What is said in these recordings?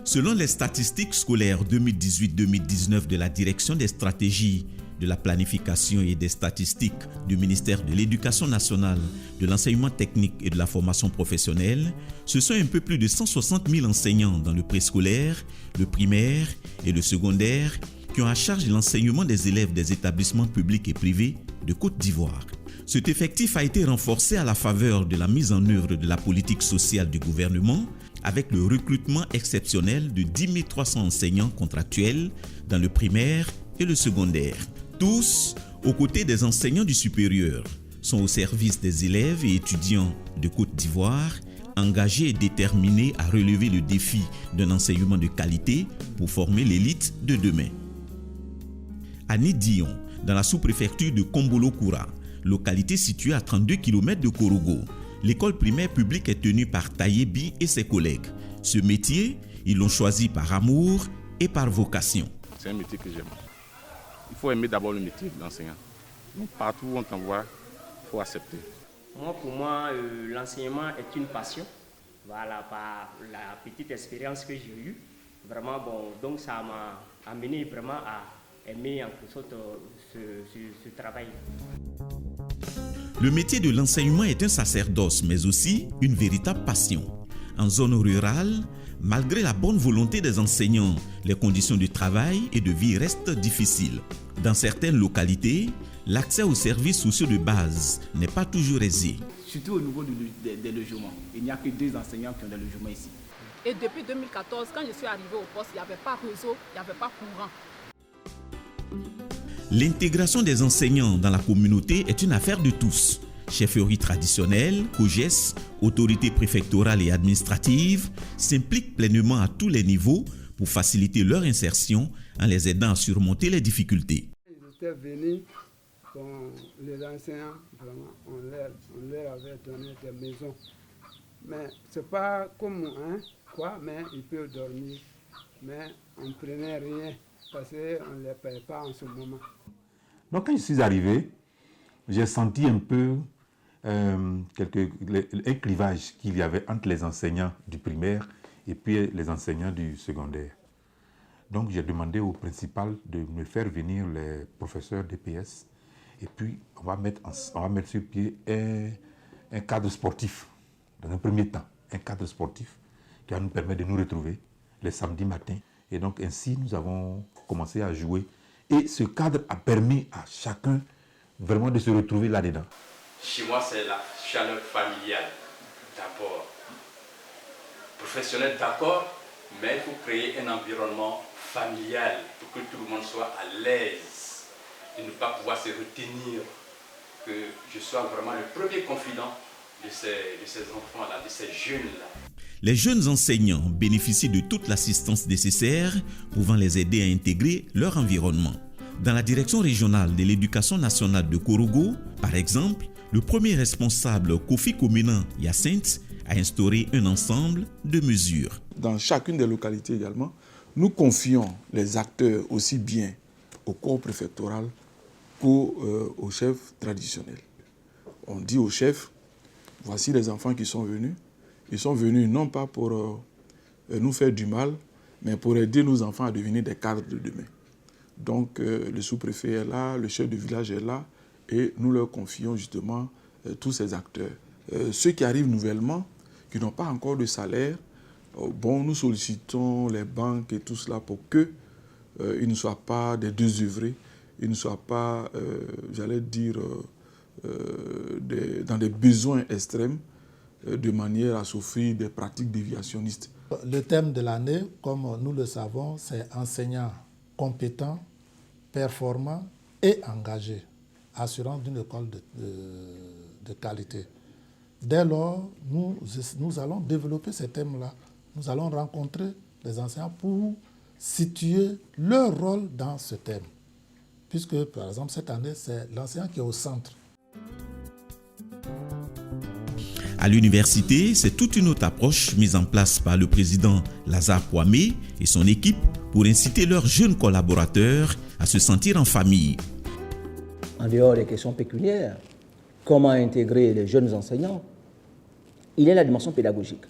Selon les statistiques scolaires 2018-2019 de la Direction des stratégies, de la planification et des statistiques du ministère de l'Éducation nationale, de l'enseignement technique et de la formation professionnelle, ce sont un peu plus de 160 000 enseignants dans le préscolaire, le primaire et le secondaire qui ont à charge l'enseignement des élèves des établissements publics et privés de Côte d'Ivoire. Cet effectif a été renforcé à la faveur de la mise en œuvre de la politique sociale du gouvernement avec le recrutement exceptionnel de 10 300 enseignants contractuels dans le primaire et le secondaire. Tous, aux côtés des enseignants du supérieur, sont au service des élèves et étudiants de Côte d'Ivoire, engagés et déterminés à relever le défi d'un enseignement de qualité pour former l'élite de demain. À Nidion, dans la sous-préfecture de Kombolo-Koura, localité située à 32 km de Korogo, l'école primaire publique est tenue par Tayebi et ses collègues. Ce métier, ils l'ont choisi par amour et par vocation. C'est un métier que j'aime. Il faut aimer d'abord le métier de l'enseignant. Donc, partout où on t'envoie, il faut accepter. Pour moi, l'enseignement est une passion. Voilà, par la petite expérience que j'ai eue. Vraiment, donc ça m'a amené vraiment à aimer en quelque sorte ce travail. Le métier de l'enseignement est un sacerdoce, mais aussi une véritable passion. En zone rurale, malgré la bonne volonté des enseignants, les conditions de travail et de vie restent difficiles. Dans certaines localités, l'accès aux services sociaux de base n'est pas toujours aisé. Surtout au niveau des logements. Il n'y a que 2 enseignants qui ont des logements ici. Et depuis 2014, quand je suis arrivé au poste, il n'y avait pas réseau, il n'y avait pas courant. L'intégration des enseignants dans la communauté est une affaire de tous. Chefferies traditionnelles, COGES, autorités préfectorales et administratives s'impliquent pleinement à tous les niveaux pour faciliter leur insertion en les aidant à surmonter les difficultés. Ils étaient venus, les enseignants, vraiment, on leur avait donné des maisons. Mais c'est pas comme mais ils peuvent dormir. Mais on ne prenait rien parce qu'on ne les paye pas en ce moment. Donc quand je suis arrivé, j'ai senti un peu un clivage qu'il y avait entre les enseignants du primaire et puis les enseignants du secondaire. Donc j'ai demandé au principal de me faire venir les professeurs d'EPS et puis on va mettre sur pied un cadre sportif dans un premier temps, un cadre sportif qui va nous permettre de nous retrouver les samedis matins. Et donc ainsi nous avons commencé à jouer. Et ce cadre a permis à chacun vraiment de se retrouver là-dedans. Chez moi, c'est la chaleur familiale d'abord. Professionnel d'accord, mais il faut créer un environnement familial pour que tout le monde soit à l'aise et ne pas pouvoir se retenir. Que je sois vraiment le premier confident de ces enfants-là, de ces jeunes-là. Les jeunes enseignants bénéficient de toute l'assistance nécessaire pouvant les aider à intégrer leur environnement. Dans la direction régionale de l'éducation nationale de Korogo, par exemple, le premier responsable Kofi Komenan Hyacinthe a instauré un ensemble de mesures. Dans chacune des localités également, nous confions les acteurs aussi bien au corps préfectoral qu'aux chefs traditionnels. On dit aux chefs, voici les enfants qui sont venus. Ils sont venus non pas pour nous faire du mal, mais pour aider nos enfants à devenir des cadres de demain. Donc le sous-préfet est là, le chef de village est là, et nous leur confions justement tous ces acteurs. Ceux qui arrivent nouvellement, qui n'ont pas encore de salaire, nous sollicitons les banques et tout cela pour qu'ils ne soient pas des désœuvrés, ils ne soient pas, dans des besoins extrêmes, de manière à souffrir des pratiques déviationnistes. Le thème de l'année, comme nous le savons, c'est enseignants compétents, performants et engagés, assurant d'une école de qualité. Dès lors, nous allons développer ces thèmes-là. Nous allons rencontrer les enseignants pour situer leur rôle dans ce thème. Puisque, par exemple, cette année, c'est l'enseignant qui est au centre. À l'université, c'est toute une autre approche mise en place par le président Lazare Kwame et son équipe pour inciter leurs jeunes collaborateurs à se sentir en famille. En dehors des questions pécuniaires, comment intégrer les jeunes enseignants, il y a la dimension pédagogique.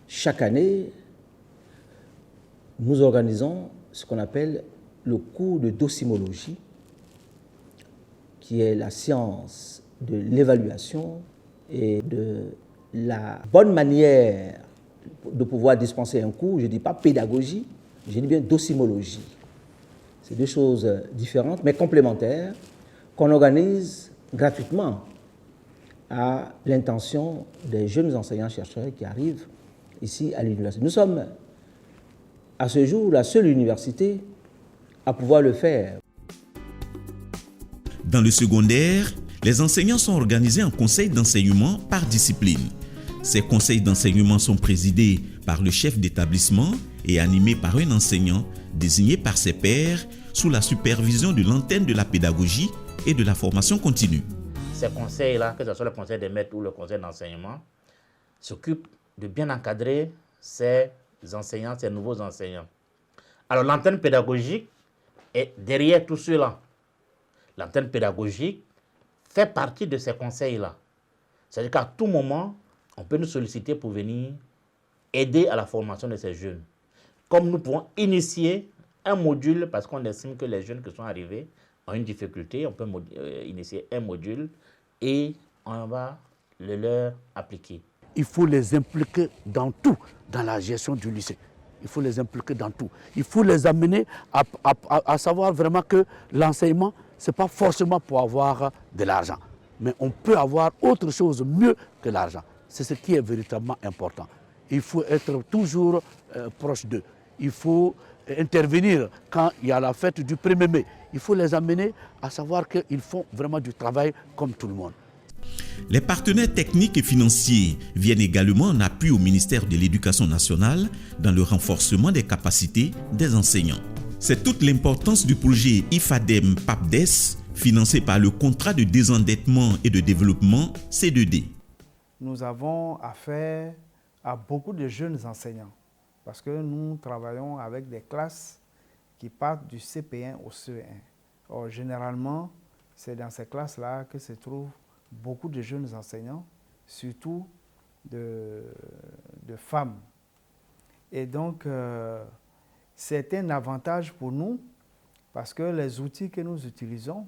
Chaque année, nous organisons ce qu'on appelle le cours de docimologie, qui est la science de l'évaluation et de la bonne manière de pouvoir dispenser un cours. Je ne dis pas pédagogie, je dis bien docimologie. C'est deux choses différentes mais complémentaires qu'on organise gratuitement à l'intention des jeunes enseignants-chercheurs qui arrivent ici à l'université. Nous sommes à ce jour la seule université à pouvoir le faire. Dans le secondaire, les enseignants sont organisés en conseils d'enseignement par discipline. Ces conseils d'enseignement sont présidés par le chef d'établissement et animés par un enseignant désigné par ses pairs sous la supervision de l'antenne de la pédagogie et de la formation continue. Ces conseils-là, que ce soit le conseil des maîtres ou le conseil d'enseignement, s'occupent de bien encadrer ces enseignants, ces nouveaux enseignants. Alors l'antenne pédagogique est derrière tout cela. L'antenne pédagogique fait partie de ces conseils-là. C'est-à-dire qu'à tout moment, on peut nous solliciter pour venir aider à la formation de ces jeunes. Comme nous pouvons initier un module, parce qu'on estime que les jeunes qui sont arrivés ont une difficulté, on peut initier un module et on va le leur appliquer. Il faut les impliquer dans tout, dans la gestion du lycée. Il faut les impliquer dans tout. Il faut les amener à savoir vraiment que l'enseignement, ce n'est pas forcément pour avoir de l'argent. Mais on peut avoir autre chose mieux que l'argent. C'est ce qui est véritablement important. Il faut être toujours proche d'eux. Il faut intervenir quand il y a la fête du 1er mai. Il faut les amener à savoir qu'ils font vraiment du travail comme tout le monde. Les partenaires techniques et financiers viennent également en appui au ministère de l'Éducation nationale dans le renforcement des capacités des enseignants. C'est toute l'importance du projet IFADEM-PAPDES, financé par le contrat de désendettement et de développement C2D. Nous avons affaire à beaucoup de jeunes enseignants parce que nous travaillons avec des classes qui partent du CP1 au CE1. Or, généralement, c'est dans ces classes-là que se trouvent beaucoup de jeunes enseignants, surtout de femmes. Et donc, c'est un avantage pour nous parce que les outils que nous utilisons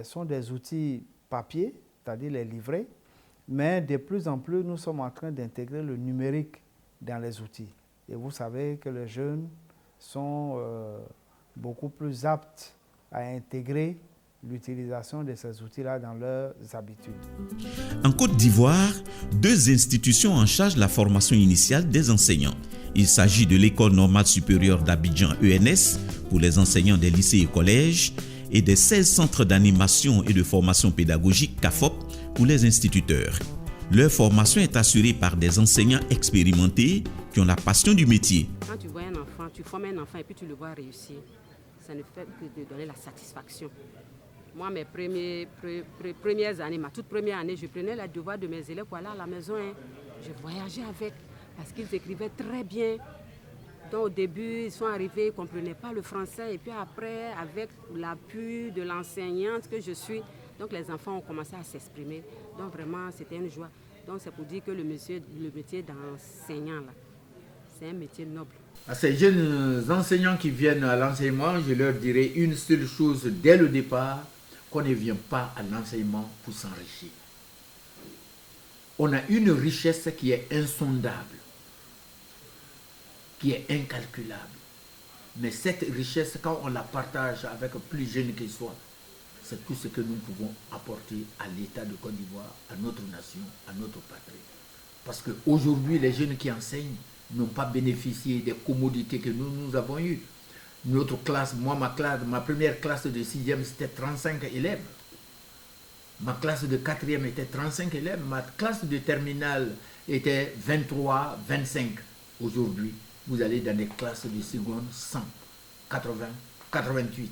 sont des outils papier, c'est-à-dire les livrets, mais de plus en plus, nous sommes en train d'intégrer le numérique dans les outils. Et vous savez que les jeunes sont beaucoup plus aptes à intégrer l'utilisation de ces outils-là dans leurs habitudes. En Côte d'Ivoire, 2 institutions en charge de la formation initiale des enseignants. Il s'agit de l'École normale supérieure d'Abidjan ENS pour les enseignants des lycées et collèges et des 16 centres d'animation et de formation pédagogique CAFOP pour les instituteurs. Leur formation est assurée par des enseignants expérimentés qui ont la passion du métier. Quand tu vois un enfant, tu formes un enfant et puis tu le vois réussir, ça ne fait que de donner la satisfaction. Moi, mes premières années, ma toute première année, je prenais les devoirs de mes élèves pour aller à la maison. Je voyageais avec parce qu'ils écrivaient très bien. Donc au début, ils sont arrivés, ils ne comprenaient pas le français. Et puis après, avec l'appui de l'enseignante que je suis, donc les enfants ont commencé à s'exprimer. Donc vraiment, c'était une joie. Donc c'est pour dire que le métier d'enseignant, là, c'est un métier noble. À ces jeunes enseignants qui viennent à l'enseignement, je leur dirais une seule chose dès le départ, qu'on ne vient pas à l'enseignement pour s'enrichir. On a une richesse qui est insondable, qui est incalculable. Mais cette richesse, quand on la partage avec plus jeunes qu'ils soient, c'est tout ce que nous pouvons apporter à l'État de Côte d'Ivoire, à notre nation, à notre patrie. Parce qu'aujourd'hui, les jeunes qui enseignent n'ont pas bénéficié des commodités que nous avons eues. Notre classe, ma première classe de 6e, c'était 35 élèves. Ma classe de 4e était 35 élèves. Ma classe de terminale était 23, 25. Aujourd'hui, vous allez dans des classes de seconde, 100, 80, 88.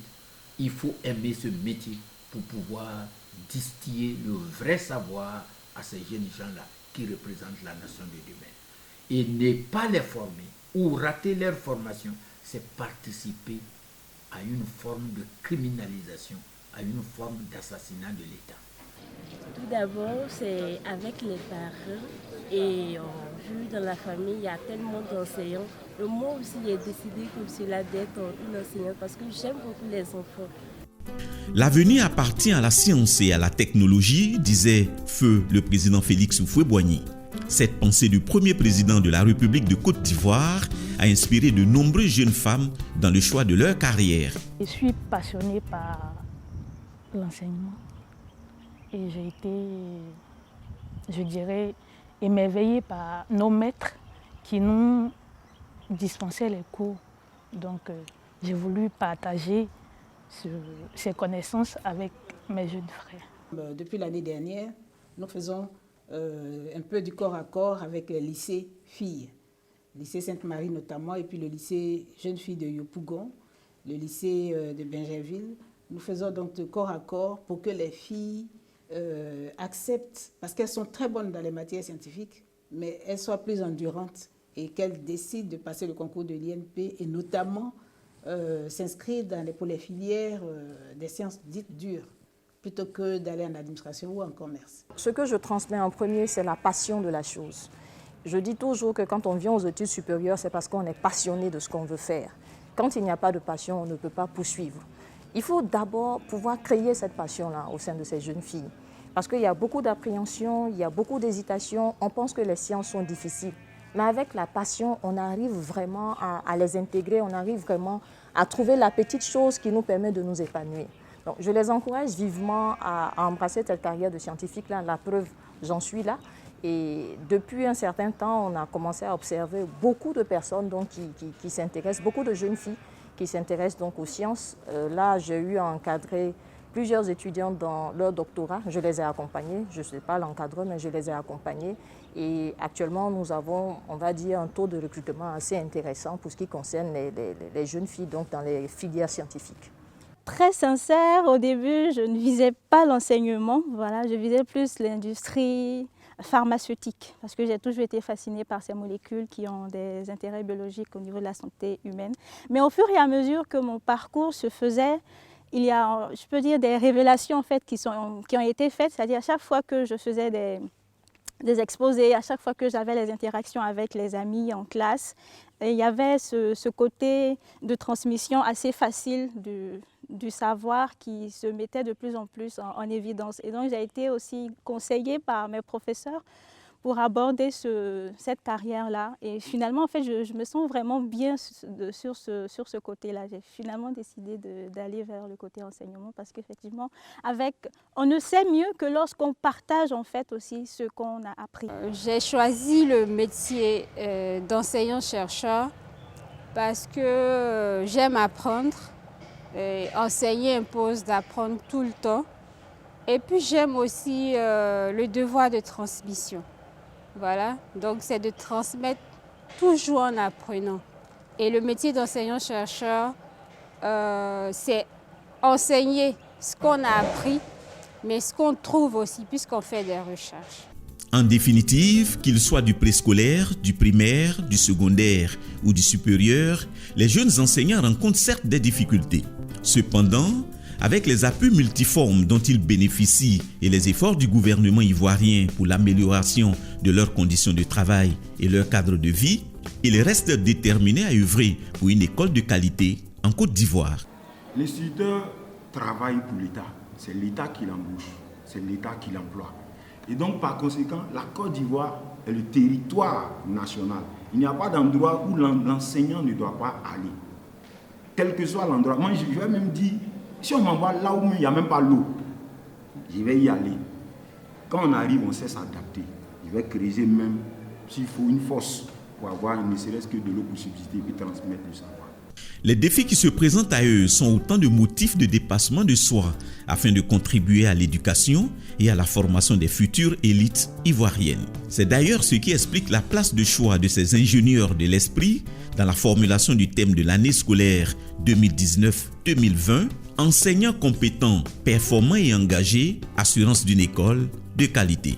Il faut aimer ce métier pour pouvoir distiller le vrai savoir à ces jeunes gens-là qui représentent la nation de demain. Et ne pas les former ou rater leur formation, c'est participer à une forme de criminalisation, à une forme d'assassinat de l'État. Tout d'abord, c'est avec les parents et vu dans la famille, il y a tellement d'enseignants. Et moi aussi, j'ai décidé comme cela d'être une enseignante parce que j'aime beaucoup les enfants. L'avenir appartient à la science et à la technologie, disait feu le président Félix Houphouët-Boigny. Cette pensée du premier président de la République de Côte d'Ivoire a inspiré de nombreuses jeunes femmes dans le choix de leur carrière. Je suis passionnée par l'enseignement et j'ai été, je dirais, émerveillée par nos maîtres qui nous dispensaient les cours. Donc j'ai voulu partager ces connaissances avec mes jeunes frères. Depuis l'année dernière, nous faisons un peu du corps à corps avec le lycée filles, le lycée Sainte-Marie notamment, et puis le lycée jeunes filles de Yopougon, le lycée de Bingerville. Nous faisons donc de corps à corps pour que les filles acceptent, parce qu'elles sont très bonnes dans les matières scientifiques, mais elles soient plus endurantes et qu'elles décident de passer le concours de l'INP et notamment s'inscrire pour les filières des sciences dites dures, plutôt que d'aller en administration ou en commerce. Ce que je transmets en premier, c'est la passion de la chose. Je dis toujours que quand on vient aux études supérieures, c'est parce qu'on est passionné de ce qu'on veut faire. Quand il n'y a pas de passion, on ne peut pas poursuivre. Il faut d'abord pouvoir créer cette passion-là au sein de ces jeunes filles. Parce qu'il y a beaucoup d'appréhension, il y a beaucoup d'hésitation. On pense que les sciences sont difficiles. Mais avec la passion, on arrive vraiment à les intégrer, on arrive vraiment à trouver la petite chose qui nous permet de nous épanouir. Donc, je les encourage vivement à embrasser cette carrière de scientifique-là. La preuve, j'en suis là. Et depuis un certain temps, on a commencé à observer beaucoup de personnes donc, qui s'intéressent, beaucoup de jeunes filles qui s'intéressent donc aux sciences. Là, j'ai eu à encadrer plusieurs étudiants dans leur doctorat. Je les ai accompagnés. Je ne suis pas l'encadreur, mais je les ai accompagnés. Et actuellement, nous avons, on va dire, un taux de recrutement assez intéressant pour ce qui concerne les jeunes filles donc, dans les filières scientifiques. Très sincère, au début, je ne visais pas l'enseignement. Voilà, je visais plus l'industrie pharmaceutique parce que j'ai toujours été fascinée par ces molécules qui ont des intérêts biologiques au niveau de la santé humaine. Mais au fur et à mesure que mon parcours se faisait, il y a, je peux dire, des révélations en fait, qui ont été faites. C'est-à-dire à chaque fois que je faisais des exposés, à chaque fois que j'avais les interactions avec les amis en classe, il y avait ce côté de transmission assez facile du savoir qui se mettait de plus en plus en évidence. Et donc j'ai été aussi conseillée par mes professeurs pour aborder cette carrière-là. Et finalement, en fait, je me sens vraiment bien sur ce côté-là. J'ai finalement décidé d'aller vers le côté enseignement parce qu'effectivement, on ne sait mieux que lorsqu'on partage en fait aussi ce qu'on a appris. J'ai choisi le métier d'enseignant-chercheur parce que j'aime apprendre. Enseigner impose d'apprendre tout le temps. Et puis j'aime aussi le devoir de transmission. Voilà, donc c'est de transmettre toujours en apprenant. Et le métier d'enseignant-chercheur, c'est enseigner ce qu'on a appris, mais ce qu'on trouve aussi, puisqu'on fait des recherches. En définitive, qu'il soit du préscolaire, du primaire, du secondaire ou du supérieur, les jeunes enseignants rencontrent certes des difficultés. Cependant, avec les appuis multiformes dont ils bénéficient et les efforts du gouvernement ivoirien pour l'amélioration de leurs conditions de travail et leur cadre de vie, ils restent déterminés à œuvrer pour une école de qualité en Côte d'Ivoire. L'instituteur travaille pour l'État. C'est l'État qui l'embauche, c'est l'État qui l'emploie. Et donc, par conséquent, la Côte d'Ivoire est le territoire national. Il n'y a pas d'endroit où l'enseignant ne doit pas aller. Quel que soit l'endroit. Moi, je vais même dire, si on m'envoie là où il n'y a même pas l'eau, je vais y aller. Quand on arrive, on sait s'adapter. Je vais creuser même, s'il faut, une fosse pour avoir ne serait-ce que de l'eau pour subsister et transmettre le savoir. Les défis qui se présentent à eux sont autant de motifs de dépassement de soi afin de contribuer à l'éducation et à la formation des futures élites ivoiriennes. C'est d'ailleurs ce qui explique la place de choix de ces ingénieurs de l'esprit dans la formulation du thème de l'année scolaire 2019-2020, enseignants compétents, performants et engagés, assurance d'une école de qualité.